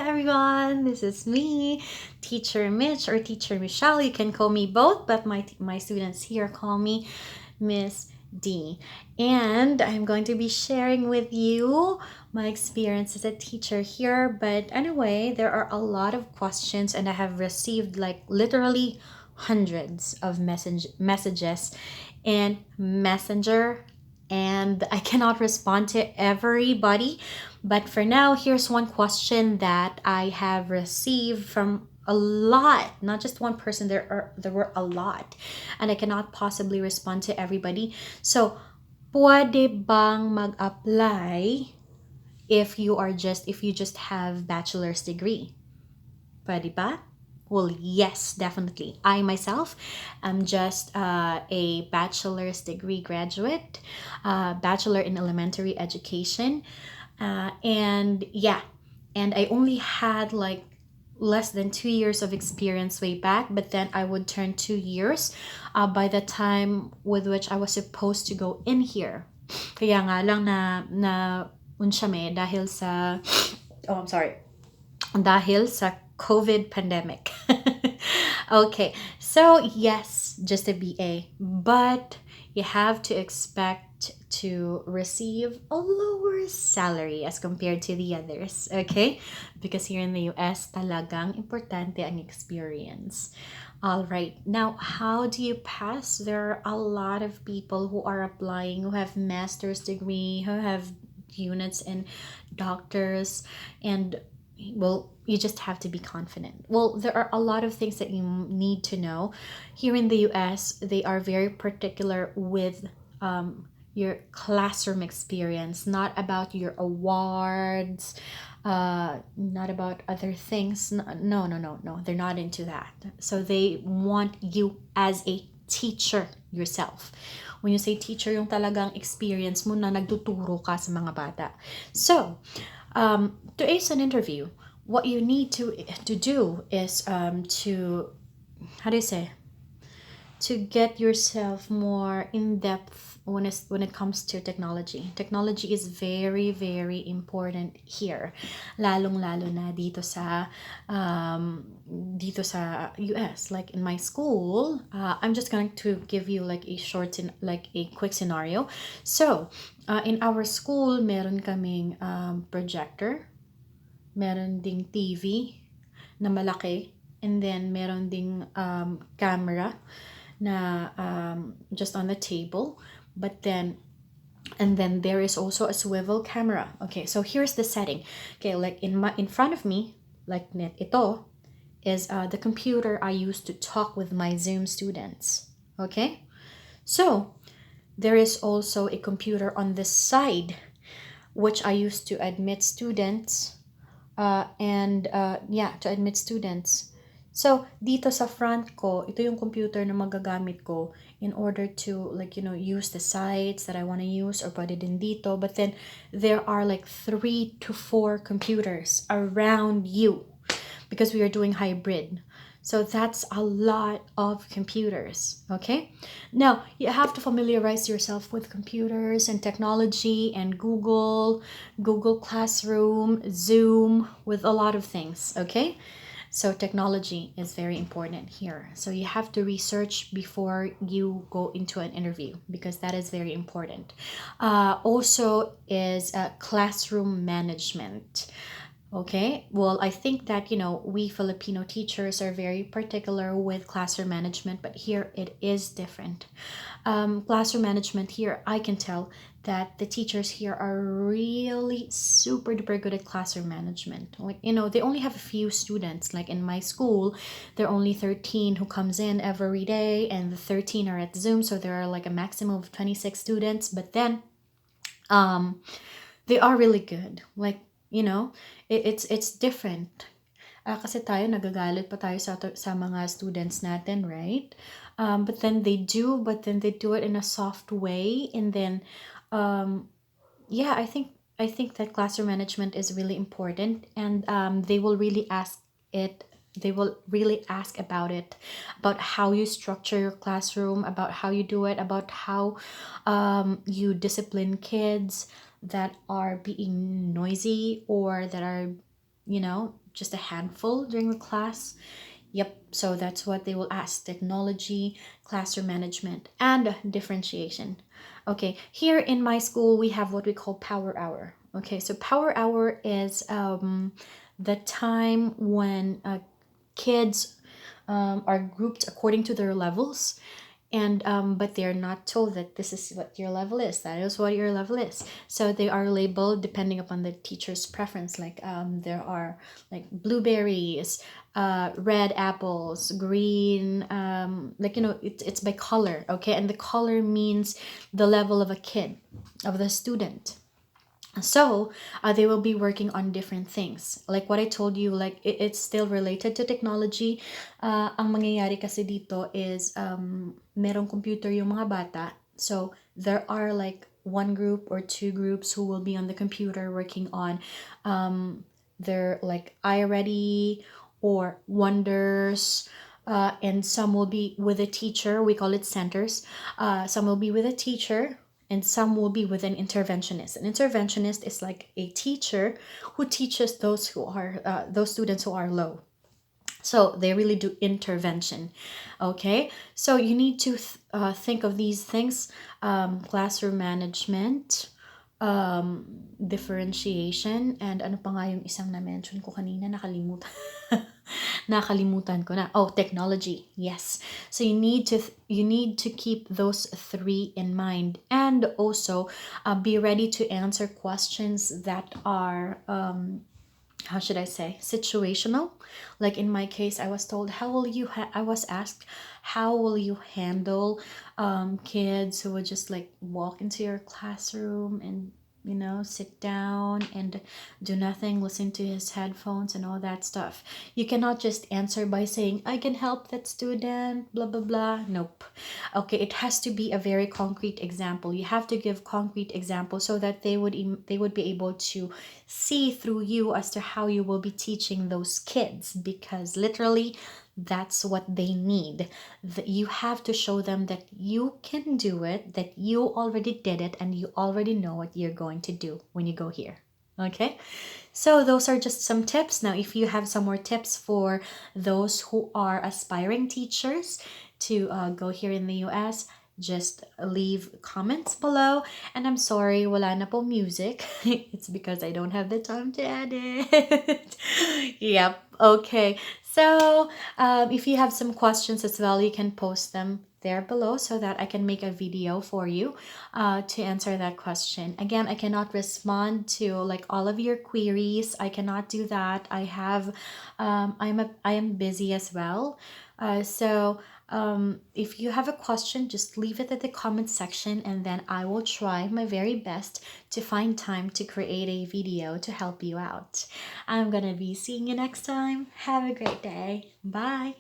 everyone. This is me, Teacher Mitch or Teacher Michelle. You can call me both, but my students here call me Miss D. And I'm going to be sharing with you my experience as a teacher here. But anyway, there are a lot of questions, and I have received like literally hundreds of messages and Messenger, and I cannot respond to everybody. But for now, here's one question that I have received from a lot, not just one person. There were a lot, and I cannot possibly respond to everybody. So, pwede bang mag-apply if you just have bachelor's degree? Pwede ba? Well, yes, definitely. I myself am just a bachelor's degree graduate, bachelor in elementary education. And yeah, and I only had like less than 2 years of experience way back, but then I would turn 2 years by the time with which I was supposed to go in here. Kaya nga lang na unsyame dahil sa, oh, I'm sorry, dahil sa COVID pandemic. Okay, so yes, just a BA, but you have to expect to receive a lower salary as compared to the others, okay? Because here in the US, talagang importante ang experience. All right, now how do you pass? There are a lot of people who are applying who have master's degree, who have units in doctors, and well, you just have to be confident. Well, there are a lot of things that you need to know. Here in the US, they are very particular with your classroom experience, not about your awards, not about other things. No, no, no, no. They're not into that. So they want you as a teacher yourself. When you say teacher, yung talagang experience mo na nagtuturo ka sa mga bata. So, to ace an interview, what you need to do is to, how do you say, to get yourself more in depth when it comes to technology. Technology is very, very important here, lalong-lalo na dito sa US. Like in my school, I'm just going to give you like a quick scenario. So, in our school, meron kaming projector, meron ding TV na malaki, and then meron ding camera na just on the table, and then there is also a swivel camera. Okay, so here's the setting. Okay, like in front of me, like ito is the computer I use to talk with my Zoom students. Okay, so there is also a computer on this side which I use to admit students, to admit students. So, dito sa front ko, ito yung computer na magagamit ko in order to, use the sites that I want to use, or pwede din dito. But then, there are like 3 to 4 computers around you because we are doing hybrid. So that's a lot of computers, okay? Now, you have to familiarize yourself with computers and technology and Google Classroom, Zoom, with a lot of things, okay? So technology is very important here. So you have to research before you go into an interview because that is very important. Also is classroom management. Okay, well, I think that, we Filipino teachers are very particular with classroom management, but here it is different. Classroom management here, I can tell that the teachers here are really super duper good at classroom management. Like, they only have a few students. Like in my school, there are only 13 who comes in every day, and the 13 are at Zoom, so there are like a maximum of 26 students. But then, they are really good. Like, it's different. Kasi tayo nagagalit pa tayo sa mga students natin, right? But then they do it in a soft way, and then I think that classroom management is really important, and they will really ask about it, about how you structure your classroom, about how you do it, about how you discipline kids that are being noisy or that are just a handful during the class. Yep, so that's what they will ask: technology, classroom management, and differentiation. Okay, here in my school, we have what we call power hour. Okay, so power hour is the time when kids are grouped according to their levels, and but they're not told that this is what your level is, that is what your level is. So they are labeled depending upon the teacher's preference, like there are like blueberries, red apples, green, it's by color. Okay, and the color means the level of a kid, of the student. So they will be working on different things, like what I told you, like it's still related to technology. Ang mangyayari kasi dito is merong computer yung mga bata, so there are like one group or two groups who will be on the computer working on their like iReady or Wonders. And some will be with a teacher, we call it centers. Some will be with a teacher, and some will be with an interventionist. An interventionist is like a teacher who teaches those students who are low. So they really do intervention. Okay, so you need to think of these things: classroom management, differentiation, and ano pa nga yung isang na-mention ko kanina, nakalimutan. Nakalimutan ko na. Oh, technology. Yes. So you need to keep those three in mind, and also be ready to answer questions that are how should I say, situational. Like in my case, I was told, I was asked, how will you handle kids who would just like walk into your classroom and sit down and do nothing, listen to his headphones and all that stuff. You cannot just answer by saying, I can help that student, blah, blah, blah. Nope. Okay, it has to be a very concrete example. You have to give concrete examples so that they would be able to see through you as to how you will be teaching those kids, because literally that's what they need. You have to show them that you can do it, that you already did it, and you already know what you're going to do when you go here. Okay, so those are just some tips. Now, if you have some more tips for those who are aspiring teachers to go here in the US, just leave comments below. And I'm sorry, wala na po music. It's because I don't have the time to edit. Yep, okay. So if you have some questions as well, you can post them there below so that I can make a video for you to answer that question. Again, I cannot respond to like all of your queries. I cannot do that. I am busy as well. So if you have a question, just leave it at the comment section, and then I will try my very best to find time to create a video to help you out. I'm gonna be seeing you next time. Have a great day. Bye.